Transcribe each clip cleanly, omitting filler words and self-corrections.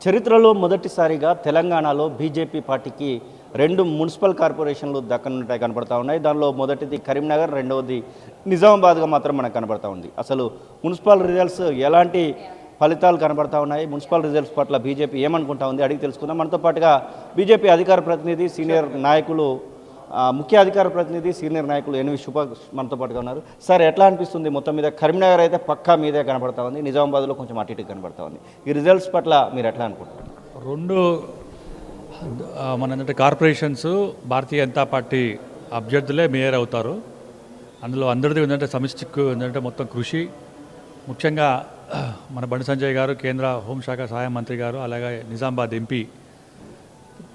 చరిత్రలో మొదటిసారిగా తెలంగాణలో బీజేపీ పార్టీకి 2 మున్సిపల్ కార్పొరేషన్లు దక్కనుంటాయి కనబడతా ఉన్నాయి. దానిలో మొదటిది కరీంనగర్, రెండవది నిజామాబాద్గా మాత్రం మనకు కనబడతా ఉంది. అసలు మున్సిపల్ రిజల్ట్స్ ఎలాంటి ఫలితాలు కనబడతా ఉన్నాయి, మున్సిపల్ రిజల్ట్స్ పట్ల బీజేపీ ఏమనుకుంటా ఉంది అడిగి తెలుసుకుందాం. మనతో పాటుగా బీజేపీ అధికార ప్రతినిధి, సీనియర్ నాయకులు, ముఖ్య అధికార ప్రతినిధి, సీనియర్ నాయకులు ఎన్వి సుభాష్ మనతో పాటుగా ఉన్నారు. సార్, ఎట్లా అనిపిస్తుంది? మొత్తం మీద కరీంనగర్ అయితే పక్కా మీదే కనబడతా ఉంది, నిజామాబాద్లో కొంచెం అటు ఇటు కనబడతా ఉంది. ఈ రిజల్ట్స్ పట్ల మీరు ఎట్లా అనుకుంటున్నారు? రెండు మన corporations Bharatiya Janata party అభ్యర్థులే mayor అవుతారు. అందులో అందరిది ఏంటంటే సమిష్టికు ఏంటంటే మొత్తం కృషి. ముఖ్యంగా మన బండి సంజయ్ గారు, కేంద్ర హోంశాఖ సహాయ మంత్రి గారు, అలాగే నిజామాబాద్ ఎంపీ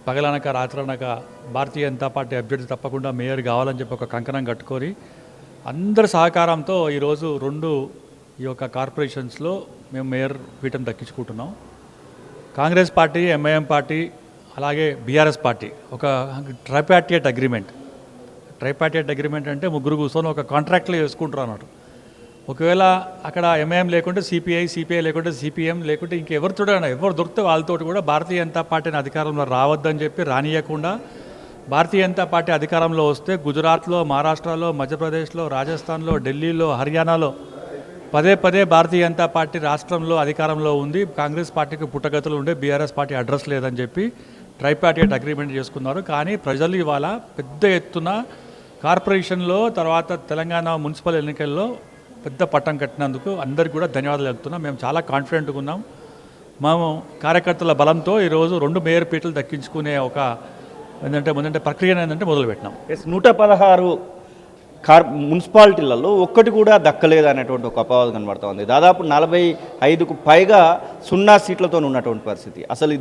పగలనక రాత్రనక భారతీయ జనతా పార్టీ అభ్యర్థి తప్పకుండా మేయర్ కావాలని చెప్పి ఒక కంకణం కట్టుకొని అందరి సహకారంతో ఈరోజు ఈ యొక్క కార్పొరేషన్స్లో మేము మేయర్ పీఠం దక్కించుకుంటున్నాం. కాంగ్రెస్ పార్టీ, ఎంఐఎం పార్టీ, అలాగే బీఆర్ఎస్ పార్టీ ఒక ట్రైపార్టియేట్ అగ్రిమెంట్ అంటే ముగ్గురు కూర్చొని ఒక కాంట్రాక్ట్లో వేసుకుంటారు అన్నట్టు. ఒకవేళ అక్కడ ఎంఐఎం లేకుంటే సిపిఐ లేకుంటే సిపిఎం లేకుంటే ఇంకెవరితో ఎవరు దొరికితే వాళ్ళతో కూడా భారతీయ జనతా పార్టీని అధికారంలో రావద్దని చెప్పి రానియకుండా, భారతీయ జనతా పార్టీ అధికారంలో వస్తే గుజరాత్లో, మహారాష్ట్రలో, మధ్యప్రదేశ్లో, రాజస్థాన్లో, ఢిల్లీలో, హర్యానాలో పదే భారతీయ జనతా పార్టీ రాష్ట్రంలో అధికారంలో ఉంది. కాంగ్రెస్ పార్టీకి పుట్టగతులు ఉండే, బీఆర్ఎస్ పార్టీ అడ్రస్ లేదని చెప్పి ట్రైపార్టియేట్ అగ్రిమెంట్ చేసుకున్నారు. కానీ ప్రజలు ఇవాళ పెద్ద ఎత్తున కార్పొరేషన్లో, తర్వాత తెలంగాణ మున్సిపల్ ఎన్నికల్లో పెద్ద పట్టం కట్టినందుకు అందరికీ కూడా ధన్యవాదాలు చెప్తున్నాం. మేము చాలా కాన్ఫిడెంట్గా ఉన్నాం. మేము కార్యకర్తల బలంతో ఈరోజు 2 మేయర్ పీటలు దక్కించుకునే ఒక ముందంటే ప్రక్రియ మొదలుపెట్టినాం. 116 మున్సిపాలిటీలలో ఒక్కటి కూడా దక్కలేదు అనేటువంటి ఒక అపవాదం కనబడుతూ ఉంది. దాదాపు 45కు పైగా 0 సీట్లతో ఉన్నటువంటి పరిస్థితి. అసలు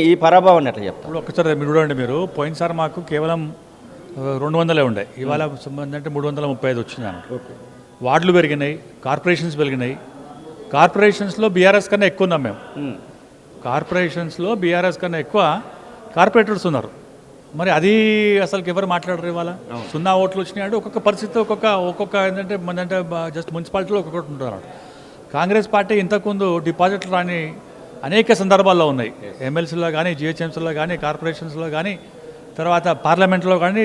ఈ పరాభావాన్ని ఎట్లా చెప్తారు? ఇప్పుడు ఒక్కసారి మీరు చూడండి, మీరు పోయినసారి మాకు కేవలం 200 ఉండే, ఇవాళ అంటే 335 వచ్చింది అన్నట్టు. వార్డులు పెరిగినాయి, కార్పొరేషన్స్ పెరిగినాయి. కార్పొరేషన్స్లో బీఆర్ఎస్ కన్నా ఎక్కువ ఉన్నాం మేము. కార్పొరేషన్స్లో బీఆర్ఎస్ కన్నా ఎక్కువ కార్పొరేటర్స్ ఉన్నారు. మరి అది అసలుకి ఎవరు మాట్లాడరు? ఇవాళ 0 ఓట్లు వచ్చినాయంటే ఒక్కొక్క పరిస్థితి ఒక్కొక్క ఏంటంటే జస్ట్ మున్సిపాలిటీలో ఒక్కొక్కటి ఉంటారు. కాంగ్రెస్ పార్టీ ఇంతకుముందు డిపాజిట్లు రాని అనేక సందర్భాల్లో ఉన్నాయి. ఎమ్మెల్సీలో కానీ, జిహెచ్ఎంసీలో కానీ, కార్పొరేషన్స్లో కానీ, తర్వాత పార్లమెంట్లో కానీ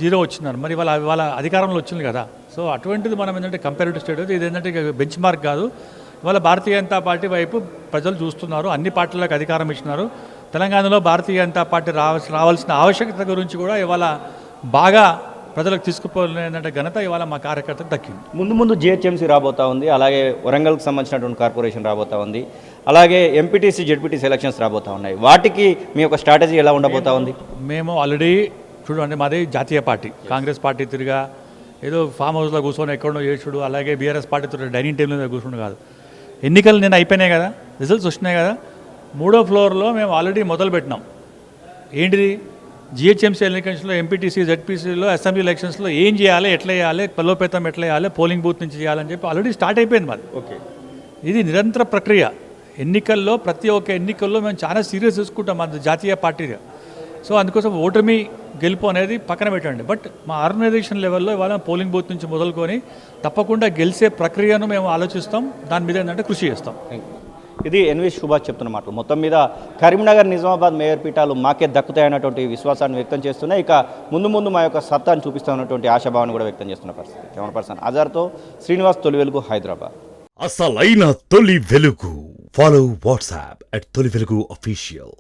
జీరో వచ్చినారు. మరి వాళ్ళ అధికారంలో వచ్చింది కదా. సో అటువంటిది మనం ఏంటంటే కంపారిటివ్ స్టేట్, ఇది ఏంటంటే బెంచ్ మార్క్ కాదు. ఇవాళ భారతీయ జనతా పార్టీ వైపు ప్రజలు చూస్తున్నారు. అన్ని పార్టీలకు అధికారం ఇచ్చినారు. తెలంగాణలో భారతీయ జనతా పార్టీ రావాల్సిన ఆవశ్యకత గురించి కూడా ఇవాళ బాగా ప్రజలకు తీసుకుపోయిన ఘనత ఇవాళ మా కార్యకర్తకు దక్కింది. ముందు జిహెచ్ఎంసీ రాబోతా ఉంది, అలాగే వరంగల్కి సంబంధించినటువంటి కార్పొరేషన్ రాబోతా ఉంది, అలాగే ఎంపీటీసీ, జెడ్పీటీసీ ఎలక్షన్స్ రాబోతా ఉన్నాయి. వాటికి మీ యొక్క స్ట్రాటజీ ఎలా ఉండబోతా ఉంది? మేము ఆల్రెడీ చూడండి, మాది జాతీయ పార్టీ. కాంగ్రెస్ పార్టీ తిరిగా ఏదో ఫామ్ హౌస్లో కూర్చొని ఎక్కడో చేసుడు, అలాగే బీఆర్ఎస్ పార్టీ తిరిగి డైనింగ్ టేబుల్ మీద కూర్చుండు కాదు. ఎన్నికలు నేను అయిపోయినాయి కదా, రిజల్ట్స్ వచ్చినాయి కదా. 3వ ఫ్లోర్లో మేము ఆల్రెడీ మొదలుపెట్టినాం. ఏంటిది? జిహెచ్ఎంసీ ఎలక్షన్స్లో, ఎంపీటీసీ, జెడ్పీసీలో, అసెంబ్లీ ఎలక్షన్స్లో ఏం చేయాలి, ఎట్లా చేయాలి, బలోపేతం ఎట్లా చేయాలి, పోలింగ్ బూత్ నుంచి చేయాలని చెప్పి ఆల్రెడీ స్టార్ట్ అయిపోయింది మాది. ఓకే, ఇది నిరంతర ప్రక్రియ. ఎన్నికల్లో ప్రతి ఒక్క ఎన్నికల్లో మేము చాలా సీరియస్ తీసుకుంటాం అది జాతీయ పార్టీగా. సో అందుకోసం ఓటమి గెలుపు అనేది పక్కన పెట్టండి. బట్ మా ఆర్గనైజేషన్ లెవెల్లో ఇవాళ పోలింగ్ బూత్ నుంచి మొదలుకొని తప్పకుండా గెలిచే ప్రక్రియను మేము ఆలోచిస్తాం. దాని మీద ఏంటంటే కృషి చేస్తాం. ఇది ఎన్వి సుభాష్ చెప్తున్న మాటలు. మొత్తం మీద కరీంనగర్, నిజామాబాద్ మేయర్ పీఠాలు మాకే దక్కుతాయన్నటువంటి విశ్వాసాన్ని వ్యక్తం చేస్తున్నాయి. ఇక ముందు మా యొక్క సత్తాన్ని చూపిస్తామన్నటువంటి ఆశాభావాన్ని కూడా వ్యక్తం చేస్తున్న పరిస్థితి. కెమెరా పర్సన్ ఆజార్తో శ్రీనివాస్, తొలి వెలుగు, హైదరాబాద్. అసలైన తొలి వెలుగు. ఫాలో వాట్సాప్ @తొలి వెలుగు official.